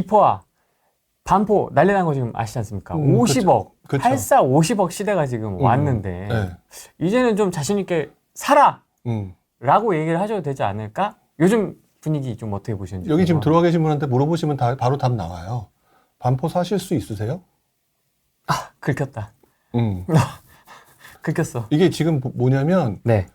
디퍼와 반포 난리 난 거 지금 아시지 않습니까? 50억, 그쵸. 84, 50억 시대가 지금 왔는데 네. 이제는 좀 자신 있게 사라! 음. 라고 얘기를 하셔도 되지 않을까? 요즘 분위기 좀 어떻게 보시는지. 여기 지금 들어와 계신 분한테 물어보시면 바로 답 나와요. 반포 사실 수 있으세요? 아, 긁혔다. 긁혔어. 이게 지금 뭐냐면 네.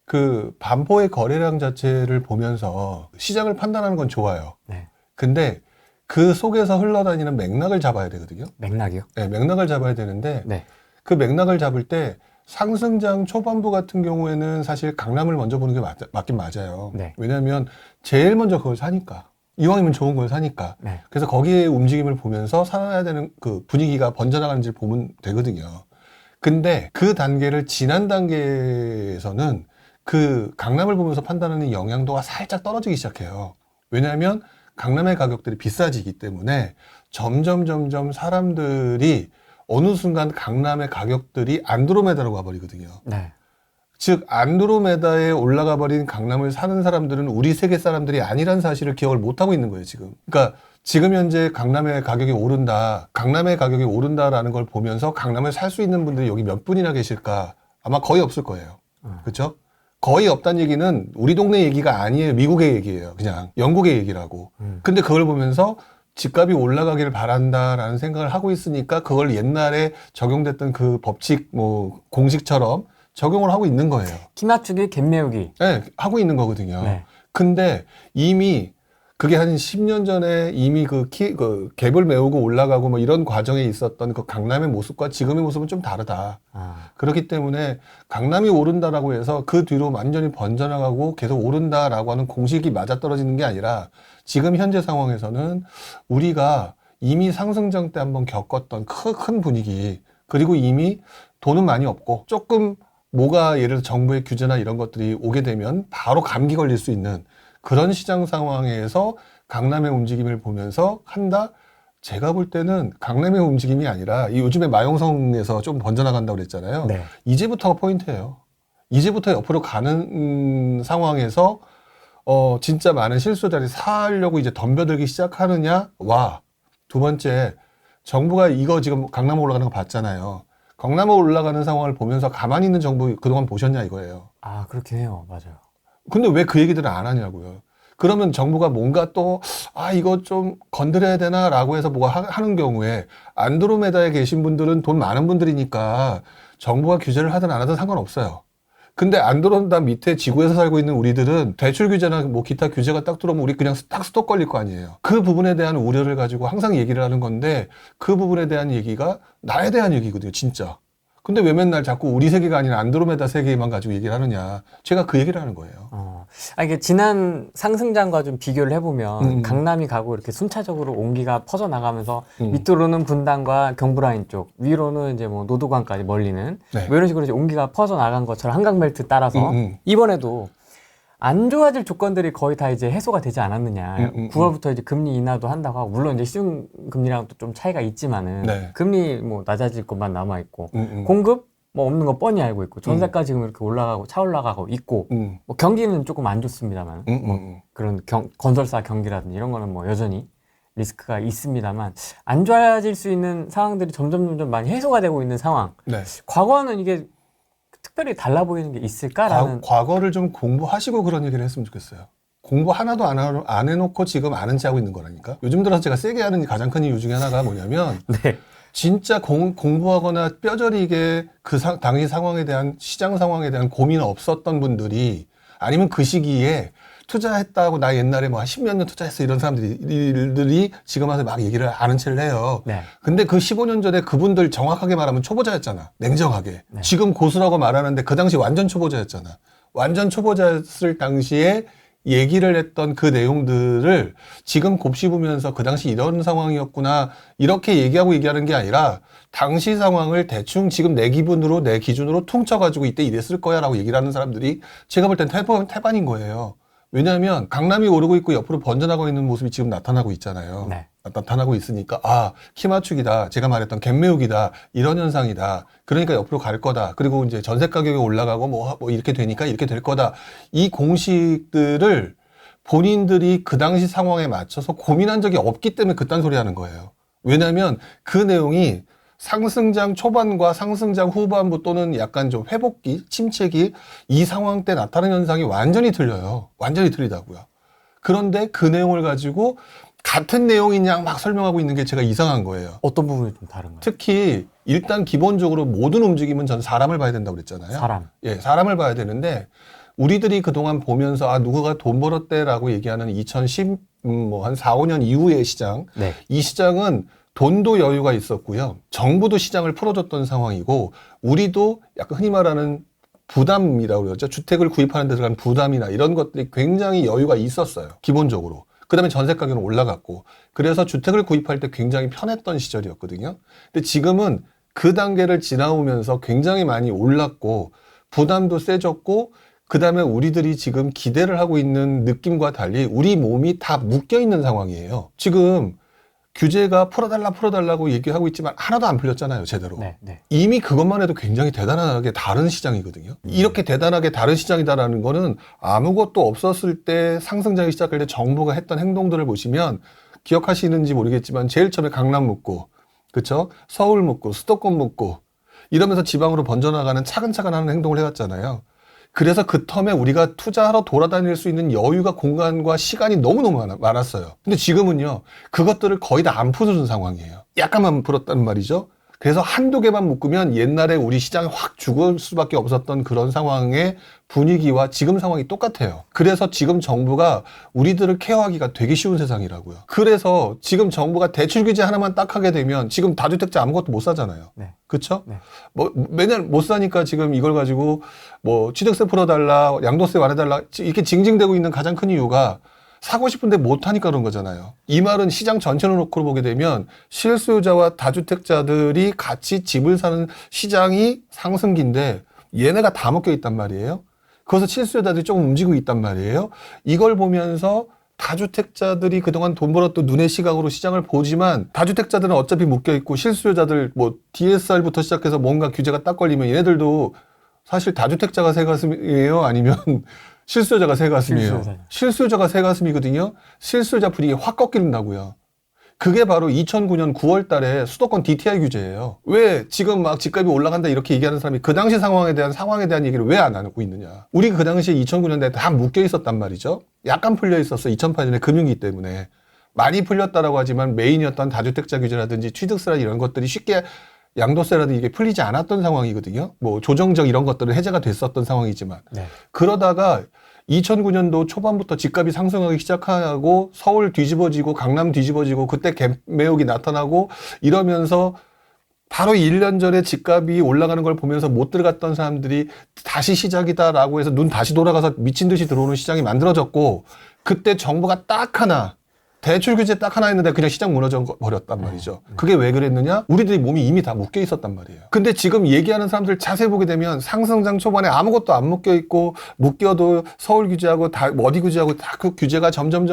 그 반포의 거래량 자체를 보면서 시장을 판단하는 건 좋아요. 네. 근데 그 속에서 흘러다니는 맥락을 잡아야 되거든요. 맥락이요? 네, 맥락을 잡아야 되는데 네. 그 맥락을 잡을 때 상승장 초반부 같은 경우에는 사실 강남을 먼저 보는 게 맞긴 맞아요. 네. 왜냐하면 제일 먼저 그걸 사니까. 이왕이면 좋은 걸 사니까. 네. 그래서 거기에 움직임을 보면서 살아야 되는 그 분위기가 번져나가는지를 보면 되거든요. 근데 그 단계를 지난 단계에서는 그 강남을 보면서 판단하는 영향도가 살짝 떨어지기 시작해요. 왜냐하면 강남의 가격들이 비싸지기 때문에 점점 사람들이 어느 순간 강남의 가격들이 안드로메다로 가버리거든요. 네. 즉 안드로메다에 올라가 버린 강남을 사는 사람들은 우리 세계 사람들이 아니란 사실을 기억을 못하고 있는 거예요, 지금. 그러니까 지금 현재 강남의 가격이 오른다라는 걸 보면서 강남을 살 수 있는 분들이 여기 몇 분이나 계실까? 아마 거의 없을 거예요. 그렇죠? 거의 없다는 얘기는 우리 동네 얘기가 아니에요. 미국의 얘기예요. 그냥 영국의 얘기라고. 근데 그걸 보면서 집값이 올라가기를 바란다라는 생각을 하고 있으니까 그걸 옛날에 적용됐던 그 법칙, 공식처럼 적용을 하고 있는 거예요. 키 맞추기, 갭 메우기. 네, 하고 있는 거거든요. 네. 근데 이미 그게 한 10년 전에 이미 그 갭을 메우고 올라가고 뭐 이런 과정에 있었던 그 강남의 모습과 지금의 모습은 좀 다르다. 그렇기 때문에 강남이 오른다라고 해서 그 뒤로 완전히 번져나가고 계속 오른다라고 하는 공식이 맞아떨어지는 게 아니라 지금 현재 상황에서는 우리가 이미 상승장 때 한번 겪었던 큰 분위기, 그리고 이미 돈은 많이 없고 조금 뭐가 예를 들어 정부의 규제나 이런 것들이 오게 되면 바로 감기 걸릴 수 있는 그런 시장 상황에서 강남의 움직임을 보면서 한다? 제가 볼 때는 강남의 움직임이 아니라 이 요즘에 마용성에서 좀 번져나간다고 그랬잖아요. 네. 이제부터가 포인트예요. 이제부터 옆으로 가는 상황에서 진짜 많은 실수자들이 사려고 이제 덤벼들기 시작하느냐와 두 번째, 정부가 이거 지금 강남 올라가는 거 봤잖아요. 강남 올라가는 상황을 보면서 가만히 있는 정부 그동안 보셨냐 이거예요. 아, 그렇긴 해요. 맞아요. 근데 왜 그 얘기들을 안 하냐고요. 그러면 정부가 뭔가 또 이거 좀 건드려야 되나 라고 해서 뭐가 하는 경우에 안드로메다에 계신 분들은 돈 많은 분들이니까 정부가 규제를 하든 안 하든 상관없어요. 근데 안드로메다 밑에 지구에서 살고 있는 우리들은 대출 규제나 뭐 기타 규제가 딱 들어오면 우리 그냥 딱 스톱 걸릴 거 아니에요. 그 부분에 대한 우려를 가지고 항상 얘기를 하는 건데 그 부분에 대한 얘기가 나에 대한 얘기거든요, 진짜. 근데 왜 맨날 자꾸 우리 세계가 아니라 안드로메다 세계만 가지고 얘기를 하느냐. 제가 그 얘기를 하는 거예요. 이게 지난 상승장과 좀 비교를 해보면 강남이 가고 이렇게 순차적으로 온기가 퍼져나가면서 밑으로는 분당과 경부라인 쪽, 위로는 이제 뭐 노도관까지 멀리는 네. 뭐 이런 식으로 이제 온기가 퍼져나간 것처럼 한강벨트 따라서 이번에도 안 좋아질 조건들이 거의 다 이제 해소가 되지 않았느냐. 9월부터 이제 금리 인하도 한다고 하고, 물론 이제 시중금리랑 또 좀 차이가 있지만은, 네. 금리 뭐 낮아질 것만 남아있고, 공급 뭐 없는 거 뻔히 알고 있고, 전세가 지금 이렇게 올라가고, 차 올라가고 있고, 뭐 경기는 조금 안 좋습니다만, 뭐 그런 건설사 경기라든지 이런 거는 뭐 여전히 리스크가 있습니다만, 안 좋아질 수 있는 상황들이 점점 많이 해소가 되고 있는 상황. 네. 과거와는 이게 특별히 달라 보이는 게 있을까라는. 과거를 좀 공부하시고 그런 얘기를 했으면 좋겠어요. 공부 하나도 안 해놓고 지금 아는 체 하고 있는 거라니까. 요즘 들어서 제가 세게 하는 가장 큰 이유 중에 하나가 뭐냐면 네. 진짜 공부하거나 뼈저리게 당시 상황에 대한 시장 상황에 대한 고민 없었던 분들이 아니면 그 시기에 투자했다고 나 옛날에 뭐 한 10몇 년 투자했어 이런 사람들이 지금 와서 막 얘기를 아는 체를 해요. 네. 근데 그 15년 전에 그분들 정확하게 말하면 초보자였잖아. 냉정하게. 네. 지금 고수라고 말하는데 그 당시 완전 초보자였잖아. 완전 초보자였을 당시에 얘기를 했던 그 내용들을 지금 곱씹으면서 그 당시 이런 상황이었구나 이렇게 얘기하는 게 아니라 당시 상황을 대충 지금 내 기준으로 퉁쳐가지고 이때 이랬을 거야 라고 얘기를 하는 사람들이 제가 볼 땐 태반인 거예요. 왜냐하면 강남이 오르고 있고 옆으로 번져나가고 있는 모습이 지금 나타나고 있잖아요. 네. 나타나고 있으니까 키 맞추기다. 제가 말했던 갭 메우기다. 이런 현상이다. 그러니까 옆으로 갈 거다. 그리고 이제 전세 가격이 올라가고 뭐 이렇게 되니까 이렇게 될 거다. 이 공식들을 본인들이 그 당시 상황에 맞춰서 고민한 적이 없기 때문에 그딴 소리 하는 거예요. 왜냐하면 그 내용이 상승장 초반과 상승장 후반부 또는 약간 좀 회복기, 침체기 이 상황 때 나타나는 현상이 완전히 틀려요. 완전히 틀리다고요. 그런데 그 내용을 가지고 같은 내용인 양 막 설명하고 있는 게 제가 이상한 거예요. 어떤 부분이 좀 다른가요? 특히 일단 기본적으로 모든 움직임은 전 사람을 봐야 된다고 그랬잖아요. 사람. 예, 사람을 봐야 되는데 우리들이 그동안 보면서 아 누구가 돈 벌었대라고 얘기하는 2010 한 4, 5년 이후의 시장. 네. 이 시장은 돈도 여유가 있었고요. 정부도 시장을 풀어줬던 상황이고 우리도 약간 흔히 말하는 부담이라고 그러죠. 주택을 구입하는 데 들어간 부담이나 이런 것들이 굉장히 여유가 있었어요. 기본적으로. 그 다음에 전세 가격은 올라갔고 그래서 주택을 구입할 때 굉장히 편했던 시절이었거든요. 근데 지금은 그 단계를 지나오면서 굉장히 많이 올랐고 부담도 세졌고 그 다음에 우리들이 지금 기대를 하고 있는 느낌과 달리 우리 몸이 다 묶여 있는 상황이에요. 지금 규제가 풀어달라고 얘기하고 있지만 하나도 안 풀렸잖아요, 제대로. 네, 네. 이미 그것만 해도 굉장히 대단하게 다른 시장이거든요. 이렇게 대단하게 다른 시장이다라는 거는 아무것도 없었을 때 상승장이 시작할 때 정부가 했던 행동들을 보시면 기억하시는지 모르겠지만 제일 처음에 강남 묶고, 그쵸? 서울 묶고, 수도권 묶고 이러면서 지방으로 번져나가는 차근차근 하는 행동을 해왔잖아요. 그래서 그 텀에 우리가 투자하러 돌아다닐 수 있는 여유가 공간과 시간이 너무너무 많았어요. 근데 지금은요, 그것들을 거의 다 안 풀어준 상황이에요. 약간만 풀었다는 말이죠. 그래서 한두 개만 묶으면 옛날에 우리 시장이 확 죽을 수밖에 없었던 그런 상황의 분위기와 지금 상황이 똑같아요. 그래서 지금 정부가 우리들을 케어하기가 되게 쉬운 세상이라고요. 그래서 지금 정부가 대출 규제 하나만 딱 하게 되면 지금 다주택자 아무것도 못 사잖아요. 네. 그쵸? 네. 매달 못 사니까 지금 이걸 가지고 취득세 풀어달라, 양도세 완해달라 이렇게 징징대고 있는 가장 큰 이유가 사고 싶은데 못하니까 그런 거잖아요. 이 말은 시장 전체로 놓고 보게 되면 실수요자와 다주택자들이 같이 집을 사는 시장이 상승기인데 얘네가 다 묶여 있단 말이에요. 그래서 실수요자들이 조금 움직이고 있단 말이에요. 이걸 보면서 다주택자들이 그동안 돈 벌었던 눈의 시각으로 시장을 보지만 다주택자들은 어차피 묶여 있고 실수요자들 DSR부터 시작해서 뭔가 규제가 딱 걸리면 얘네들도 사실 다주택자가 새 가슴이에요? 아니면 실수요자가 새 가슴이에요? 실수요자가 새 가슴이거든요. 실수요자 분위기 확 꺾인다고요. 그게 바로 2009년 9월 달에 수도권 DTI 규제예요. 왜 지금 막 집값이 올라간다 이렇게 얘기하는 사람이 그 당시 상황에 대한 얘기를 왜 안 하고 있느냐. 우리가 그 당시에 2009년대에 다 묶여 있었단 말이죠. 약간 풀려 있었어. 2008년에 금융위 때문에. 많이 풀렸다라고 하지만 메인이었던 다주택자 규제라든지 취득세라든지 이런 것들이 쉽게 양도세라든지 이게 풀리지 않았던 상황이거든요. 조정적 이런 것들은 해제가 됐었던 상황이지만. 네. 그러다가 2009년도 초반부터 집값이 상승하기 시작하고 서울 뒤집어지고 강남 뒤집어지고 그때 갭 매혹이 나타나고 이러면서 바로 1년 전에 집값이 올라가는 걸 보면서 못 들어갔던 사람들이 다시 시작이다라고 해서 눈 다시 돌아가서 미친 듯이 들어오는 시장이 만들어졌고 그때 정부가 딱 하나 대출 규제 딱 하나 했는데 그냥 시장 무너져 버렸단 말이죠. 그게 왜 그랬느냐? 우리들이 몸이 이미 다 묶여 있었단 말이에요. 근데 지금 얘기하는 사람들 자세히 보게 되면 상승장 초반에 아무것도 안 묶여 있고 묶여도 서울 규제하고 다 어디 규제하고 다 그 규제가 점점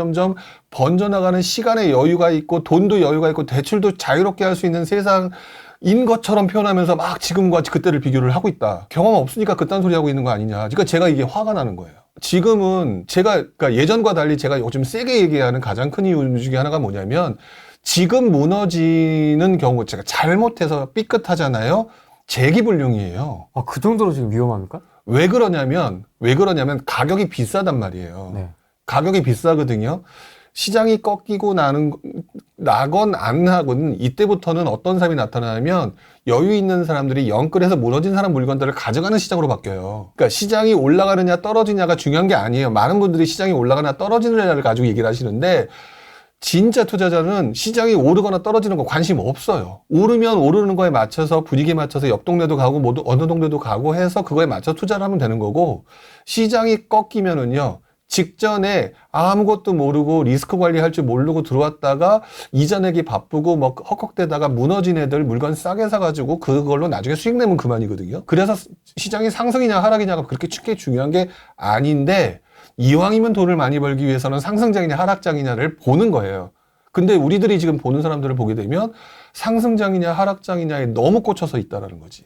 번져나가는 시간의 여유가 있고 돈도 여유가 있고 대출도 자유롭게 할 수 있는 세상인 것처럼 표현하면서 막 지금과 그때를 비교를 하고 있다. 경험 없으니까 그딴 소리 하고 있는 거 아니냐. 그러니까 제가 이게 화가 나는 거예요. 지금은 그러니까 예전과 달리 제가 요즘 세게 얘기하는 가장 큰 이유 중에 하나가 뭐냐면 지금 무너지는 경우 제가 잘못해서 삐끗하잖아요. 재기불능이에요. 아, 그 정도로 지금 위험합니까? 왜 그러냐면 가격이 비싸단 말이에요. 네. 가격이 비싸거든요. 시장이 꺾이고 나건 안 하건 이때부터는 어떤 사람이 나타나면 여유 있는 사람들이 영끌해서 무너진 사람 물건들을 가져가는 시장으로 바뀌어요. 그러니까 시장이 올라가느냐 떨어지냐가 중요한 게 아니에요. 많은 분들이 시장이 올라가느냐 떨어지느냐를 가지고 얘기를 하시는데 진짜 투자자는 시장이 오르거나 떨어지는 거 관심 없어요. 오르면 오르는 거에 맞춰서 분위기에 맞춰서 옆 동네도 가고 모두 어느 동네도 가고 해서 그거에 맞춰 투자를 하면 되는 거고 시장이 꺾이면은요. 직전에 아무것도 모르고 리스크 관리할 줄 모르고 들어왔다가 이자 내기 바쁘고 헉헉대다가 무너진 애들 물건 싸게 사가지고 그걸로 나중에 수익 내면 그만이거든요. 그래서 시장이 상승이냐 하락이냐가 그렇게 쉽게 중요한 게 아닌데 이왕이면 돈을 많이 벌기 위해서는 상승장이냐 하락장이냐를 보는 거예요. 근데 우리들이 지금 보는 사람들을 보게 되면 상승장이냐 하락장이냐에 너무 꽂혀서 있다라는 거지.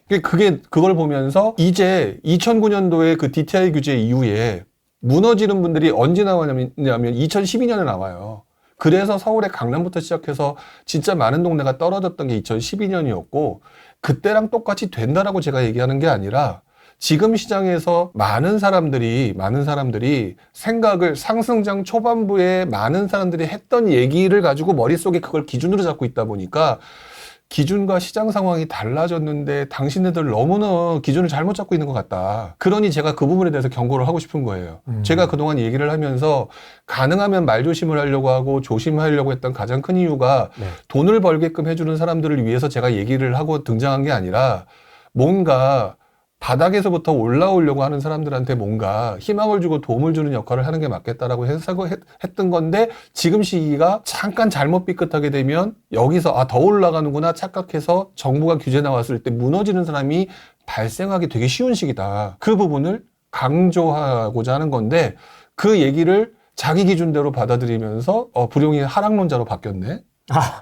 그걸 보면서 이제 2009년도에 그 DTI 규제 이후에 무너지는 분들이 언제 나오냐면 2012년에 나와요. 그래서 서울의 강남부터 시작해서 진짜 많은 동네가 떨어졌던 게 2012년이었고 그때랑 똑같이 된다라고 제가 얘기하는 게 아니라 지금 시장에서 많은 사람들이 생각을 상승장 초반부에 많은 사람들이 했던 얘기를 가지고 머릿속에 그걸 기준으로 잡고 있다 보니까 기준과 시장 상황이 달라졌는데 당신네들 너무나 기준을 잘못 잡고 있는 것 같다. 그러니 제가 그 부분에 대해서 경고를 하고 싶은 거예요. 제가 그동안 얘기를 하면서 가능하면 말조심을 하려고 하고 조심하려고 했던 가장 큰 이유가 네. 돈을 벌게끔 해주는 사람들을 위해서 제가 얘기를 하고 등장한 게 아니라 뭔가 바닥에서부터 올라오려고 하는 사람들한테 뭔가 희망을 주고 도움을 주는 역할을 하는 게 맞겠다라고 했던 건데 지금 시기가 잠깐 잘못 삐끗하게 되면 여기서 더 올라가는구나 착각해서 정부가 규제 나왔을 때 무너지는 사람이 발생하기 되게 쉬운 시기다. 그 부분을 강조하고자 하는 건데 그 얘기를 자기 기준대로 받아들이면서 불용이 하락론자로 바뀌었네.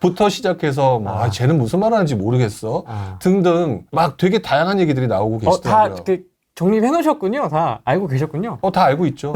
부터 시작해서 쟤는 무슨 말 하는지 모르겠어 등등 막 되게 다양한 얘기들이 나오고 계시더라고요. 다 정립해 놓으셨군요. 다 알고 계셨군요. 다 알고 있죠.